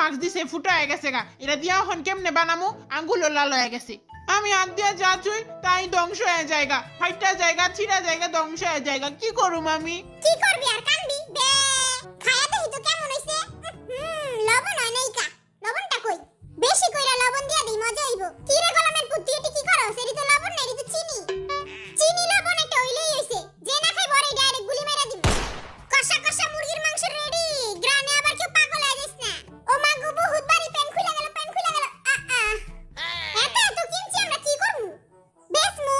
Mask দিছে ফুটা হয়ে গেছে গা, এটা দিয়া এখন কেমনে বানামু? আঙ্গুলও লাল হয়ে গেছে। আমি হাত দিয়া যা চুই তাই ধ্বংস হয়ে জায়গা, ফাইটা জায়গা, ছিড়া জায়গা, ধ্বংস হয়ে জায়গা। কি করুম আমি? কি করবি আর কান্দি বে? খায়া দেই তো কেমন হইছে? লবণ হয় নাই কা? লবণটা কই? বেশি কইরা লবণ দিয়া দেই, মজা হইবো। কি রে গোলামের পুত, তুই এটি কি করছ? এটি তো লবণ না, এটি তো চিনি। চিনি লবণ একটা হইলেই হইছে। যে না খাই বড়ই ডাইরেক্ট গুলি মাইরা দিম। কষা কষা মুরগির মাংস রেডি। গ্রানে আবার কেউ পাগল হয়ে যাস না। ও মা গো, বহুত বাড়ি পেন খুলে গেল, পেন খুলে গেল। এত এত কিনছি আমরা, কি করব? বেসমু।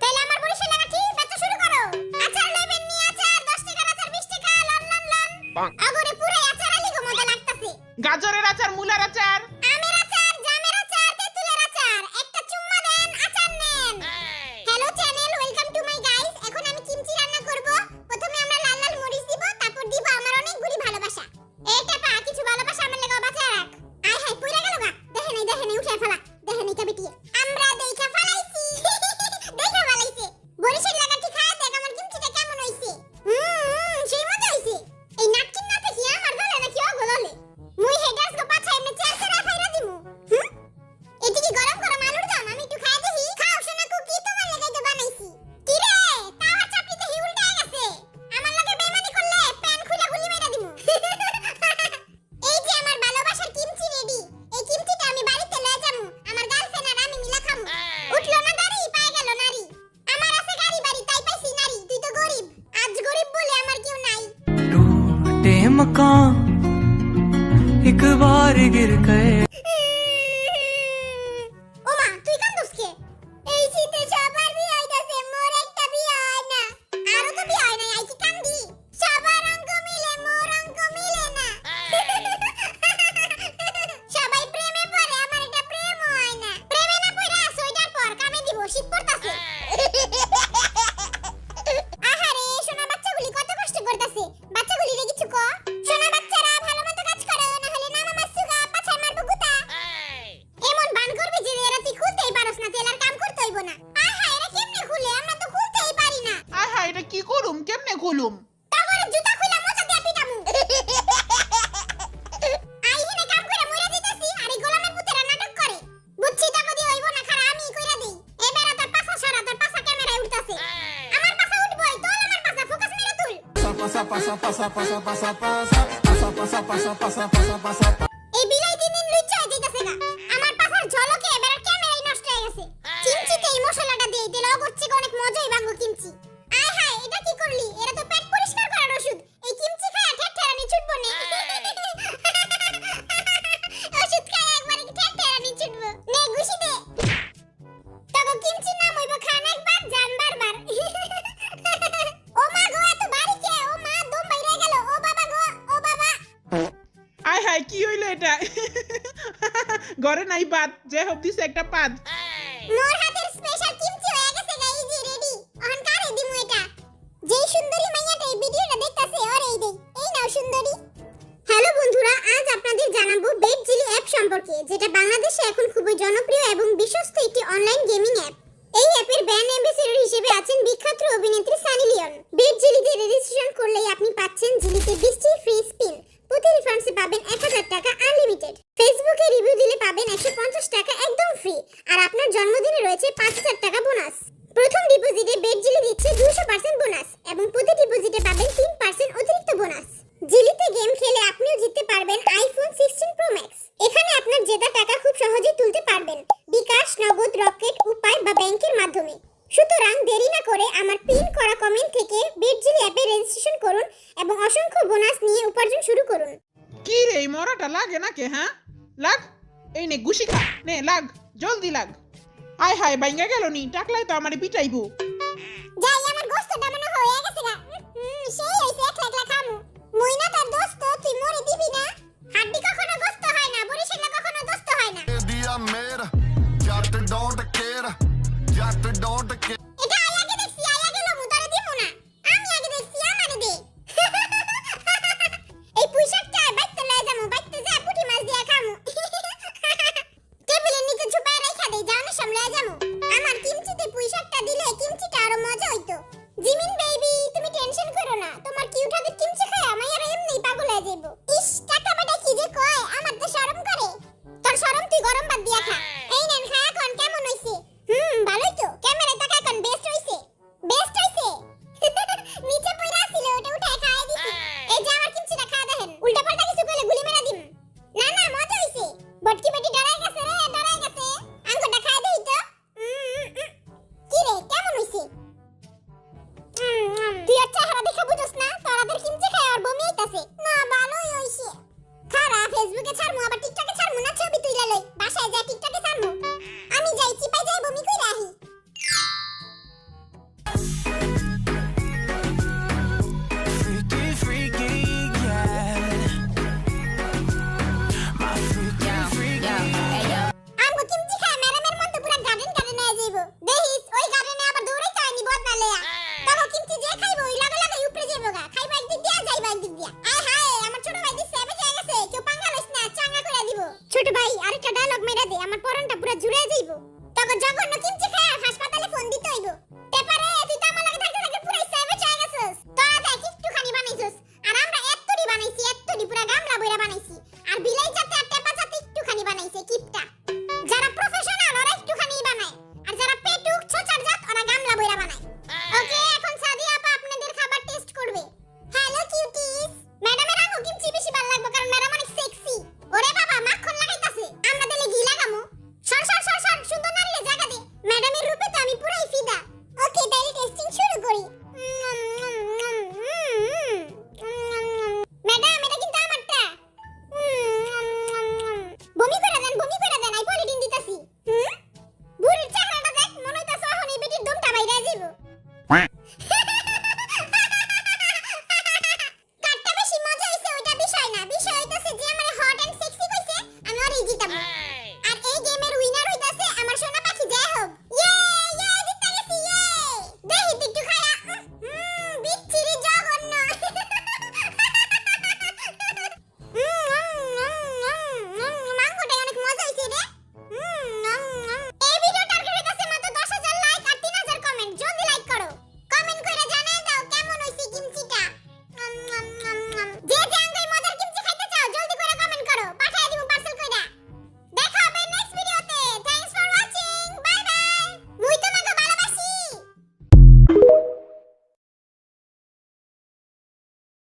তাইলে আমার বরিশাল লাগা ঠিক বেচা শুরু করো। আচার লইবেন নি? আচার 10 টাকার আচার, 20 টাকা, লন লন লন। আগরে পুরাই আচার আলি গো, মজা লাগতাছে। গাজরের আচার, মূলার আচার, আমের আচার, জামের আচার, তেঁতুলের আচার। একটা চুম্মা দেন, আচার নেন। Hello channel, welcome to my guys. এখন আমি কিমচি রান্না করব। প্রথমে আমরা লাল লাল মরিচ দিব, তারপর দিব আমার অনেকগুলি ভালোবাসা। এটা পা কিছু ভালোবাসা আমার লাগা বাঁচায় রাখ। আয় হায় পুরা গেল গা। দেখে নাই উঠে ফেলা। দেখে নাই কাবিটি। আমরা দেইখা ফেলাইছি। দেখা ফেলাইছে। বরিশাল লাগা ঠিক খায় দেখ আমার কিমচিটা কেমন হইছে। সেই মজা হইছে। এই নাটকিন না দেখি আমার দলে নাকি অগললে। মুই হেডার্স গো পাছা এমনি চেয়ার করে খাইরা দিমু। এটি কি গরম গরম আলুর দম? আমি একটু খাই দেখি। খাও শোনা কুকি, তোমার লাগাই তো বানাইছি। কি রে, তাওয়া চাপড়িতে হি উল্টায় গেছে। আমার লগে বেইমানি করলে প্যান খুলে গুলি মেরা দিমু। এই যে আমার ভালোবাসার কিমচি রেডি। এই কিমচিটা আমি বাড়িতে লয়ে যামু। আমার গার্লফ্রেন্ড আর আমি মিলা খামু। উঠলো না গাড়ি, পায়ে গেল নারী। আমার আছে গাড়ি বাড়ি, তাই পাইছি নারী। তুই তো গরিব। আজ গরিব বলে আমার কেউ নাই। टूटे मकान एक बार गिर गए। ওমা তুই কান্দুস কে? এই শীতে সবার বিয়ে হইতাছে, মোর একটা বিয়ে হয় না। আরো তো বিয়ে হয় না, আই কি কান্দি? সবার অঙ্ক মিলে, মোর অঙ্ক মিলে না। সবাই প্রেমে পড়ে, আমার এটা প্রেম হয় না। প্রেমে না পড়া সোয়েটার পর, কামে দিব, শীত পড়তাছে। আহারে সোনা বাচ্চাগুলি কত কষ্ট করতাছে। বাচ্চাগুলি রে কিছু ক। সোনা বাচ্চারা ভালো মতো কাজ করো, না হলে নামা মাসুগা পাছায় মারবো গুতা। এমন বান করবি যে এরা তুই খুলতেই পারস না, তেলার কাম করতে হইব না। আহা এরা কেমনে খুলে? আমরা তো খুলতেই পারি না। আয় হায়, এটা কি করুম? কেমনে খুলুম? তারপরে জুতা খুলে মোচা দিয়ে পিটামু। আই হেনে কাম করে মইরা যাইতাছি, আর এই গোলামের পুতেরা নাটক করে। বুঝছি টাকা দিয়ে হইব না, খারা আমি কইরা দেই। এবারে তোর পাছা সরা, তোর পাছা ক্যামেরায় উঠতাছে। আমার পাছা উঠবই, তোল আমার পাছা, ফোকাস মেরে তুল। এই বিলাই দিন লুচ্চা হয়ে যাইতাছে গা। আমার পাছার ঝলকে এবারে ক্যামেরাই নষ্ট হয়ে গেছে। কিমচিতে এই মশলাটা দেই, দিলে অগচ্ছে অনেক মজাই বাঙ্গো কিমচি। আয় হায়, এটা কি করলি? এরা তো পেট পরিষ্কার করার ওষুধ। এই কিমচি খায়া ঠেঠেরানি ছুটবো নে। ওষুধ খায়া একবারে ঠেঠেরানি ছুটবো। নে ঘুষি দে। তবে কিমচির নাম হইব খান একবার, জান বারবার। ও মা গো, এত বাড়ি কে? ও মা, দম বাইরে গেল। ও বাবা গো, ও বাবা। আয় হায়, কি হইলো এটা? ঘরে নাই পাত, যে হোক দিছে একটা পাত। মোর হাতের স্পেশাল কিমচি হয়ে গেছে গাইস, জি রেডি। অহন কারে দিমু এটা? যেই সুন্দরী মাইয়াটা এই ভিডিওটা দেখতাছে ওরেই দেই। এই নাও সুন্দরী। হ্যালো বন্ধুরা, আজ আপনাদের জানাবো বেড জিলি অ্যাপ সম্পর্কে, যেটা বাংলাদেশে এখন খুবই জনপ্রিয় এবং বিশ্বস্ত একটি অনলাইন গেমিং অ্যাপ। এই অ্যাপের ব্র্যান্ড অ্যাম্বাসেডর হিসেবে আছেন বিখ্যাত অভিনেত্রী সানি লিওন। বেড জিলিতে রেজিস্ট্রেশন করলেই আপনি পাচ্ছেন জিলিতে 20টি ফ্রি স্পিন। প্রতি রিফান্ডসে পাবেন 1000 টাকা আনলিমিটেড। ফেসবুকে রিভিউ দিলে পাবেন 150 টাকা একদম ফ্রি। আর আপনার জন্মদিনে রয়েছে 5000 টাকা বোনাস। প্রথম ডিপোজিটে বেড জিলি দিচ্ছে 200% বোনাস এবং প্রতি ডিপোজিটে পাবেন 3% অতিরিক্ত বোনাস। জিলিতে গেম খেলে আপনিও জিততে পারবেন আইফোন 16 প্রো ম্যাক্স। এখানে আপনার জেতা টাকা খুব সহজেই তুলতে পারবেন বিকাশ, নগদ, রকেট, উপায় বা ব্যাংকের মাধ্যমে। সুতরাং দেরি না করে আমার পিন করা কমেন্ট থেকে বেড জিলি অ্যাপে রেজিস্ট্রেশন করুন এবং অসংখ্য বোনাস নিয়ে উপার্জন শুরু করুন। কি রে, এই মরাটা লাগে নাকি? হ্যাঁ লাগ। এই নে গুছি খা, নে লাগ, জলদি লাগ। আয় হায়, বাইঙ্গা গেল নি, টাকলাই তো আমারে পিটাইবো। যাই আমার গোশতটা মনে হয়ে গেছে গা। সেই হইছে, একলা একলা খামু। মুই না তোর দোস্ত, তুই মরে দিবি না। হাড্ডি কখনো গোশত হয় না, বরিশাল কখনো দোস্ত হয় না। दिया मेरा Jatt don't care Jatt don't care এটা আগে দেখছি, আগে লমু তোরে দিমু না। আমি আগে দেখছি, আমারে দে। এই পুঁইশাকটা বাইতে লয়ে যামু, বাইতে যা পুঁটি মাছ দিয়া খামু। টেবিলের নিচে ছুপায় রাইখা দেই, যাওনের সামনে লয়ে যামু। আমার কিমচিতে পুঁইশাকটা দিলে কিমচিটা আরো মজা হইতো। জিমিন বেবি, তুমি টেনশন করো না, তোমার কিউট হাতের কিমচি খায় মাইয়ারা এমনিই পাগল হয়ে যাইবো। ইস, টাকা বেটা কি যে কয়, আমার তো শরম দিয়া খা। এই নেন খা এখন কেমন হইছে? ভালোই তো। ক্যামেরায় তাকা এখন বেস্ট হইছে। বেস্ট হইছে। নিচে পড়া ছিল ওটা উঠায় খাইয়ে দিছি। এই যে আমার কিমচিটা খা দেখেন। উল্টাপাল্টা কিছু কইলে গুলি মেরা দিম। না না মজা হইছে। বটকি বেটি ডরাই গেছে রে, ডরাই গেছে। আঙ্গুরটা খাইয়ে দেই তো। কি রে কেমন হইছে? তুই আর চেহারা দেখে বুঝছ না তোরাদের কিমচি খায় আর বমি হইতাছে। না ভালোই হইছে। খারা ফেসবুকে ছাড়মু আবার টিকটকে ছাড়মু না ছবি তুইলা লই। বাসায় যা টিকটকে ছাড়মু। আমি যাই চিপাই যাই বমি কইরা আহি। Freaky, freaky, yeah. My freaky, freaky. আমগো কিমচি খায় ম্যাডামের মন তো পুরা গার্ডেন গার্ডেন হয়ে যাইবো। দেখিস ওই গার্ডেনে আবার দৌড়াইতে হয়নি বদনা লয়া। তবে কিমচি যে খাইবো ওই লাগা লাগা উপরে যাইবো গা। খাইবা একদিক দিয়া যাইবা একদিক দিয়া। আয় হায় আমার ছোট ভাই দিছে সেভেজ হয়ে গেছে। কেউ পাঙ্গা লইস না চাঙ্গা করে দিব। ছোট ভাই আরেকটা ডায়লগ মেরা দে আমার পরানটা পুরা জুড়ে যাইবো। তবে জঘন্য কিমচি